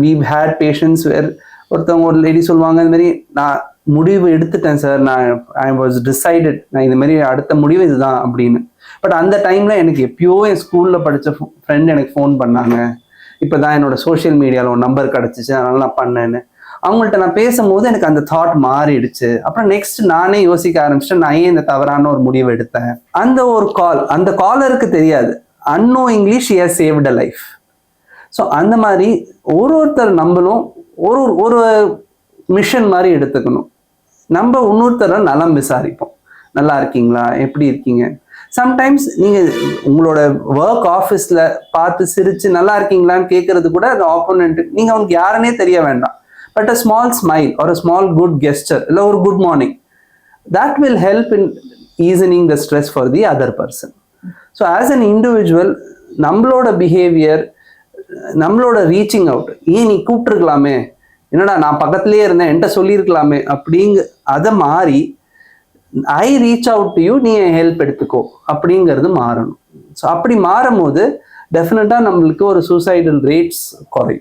We had patience வேர் ஒருத்தவங்க ஒரு lady சொல்லுவாங்க, இந்த மாதிரி நான் முடிவு எடுத்துட்டேன் சார், நான் ஐ வாஸ் டிசைடட், நான் இந்த மாதிரி அடுத்த முடிவு இதுதான் அப்படின்னு. பட் அந்த டைம்ல எனக்கு எப்பயோ என் ஸ்கூல்ல படிச்ச ஃப்ரெண்ட் எனக்கு ஃபோன் பண்ணாங்க, இப்போதான் என்னோட சோஷியல் மீடியாவில் ஒரு நம்பர் கிடச்சிச்சு, அதனால நான் பண்ணேன்னு. அவங்கள்ட்ட நான் பேசும்போது எனக்கு அந்த தாட் மாறிடுச்சு. அப்புறம் நெக்ஸ்ட் நானே யோசிக்க ஆரம்பிச்சிட்டேன், நான் ஏன் இந்த தவறான ஒரு முடிவு எடுத்தேன். அந்த ஒரு கால், அந்த காலருக்கு தெரியாது, unknowingly she has saved a life. So அந்த மாதிரி ஒருத்தர் நம்மளும் ஒரு மிஷன் மாதிரி எடுத்துக்கணும். நம்ம இன்னொருத்தர நலம் விசாரிப்போம், நல்லா இருக்கீங்களா, எப்படி இருக்கீங்க. சம்டைம்ஸ் நீங்கள் உங்களோட ஒர்க் ஆஃபீஸில் பார்த்து சிரித்து நல்லா இருக்கீங்களான்னு கேட்கறது கூட அந்த ஆப்போனண்ட், நீங்கள் அவனுக்கு யாருன்னே தெரிய வேண்டாம், பட் அ ஸ்மால் ஸ்மைல் ஒரு ஸ்மால் குட் கெஸ்டர் இல்லை ஒரு good morning, that will help in easing the stress for the other person. So as an individual, நம்மளோட பிஹேவியர், நம்மளோட ரீச்சிங் அவுட், ஏன் நீ கூப்பிட்டுருக்கலாமே, என்னடா நான் பக்கத்துலேயே இருந்தேன் என்கிட்ட சொல்லியிருக்கலாமே அதை மாறி I reach out to you, நீ என் ஹெல்ப் எடுத்துக்கோ அப்படிங்கிறது மாறணும். ஸோ அப்படி மாறும் போது டெஃபினட்டாக நம்மளுக்கு ஒரு சூசைடல் ரேட்ஸ் குறையும்.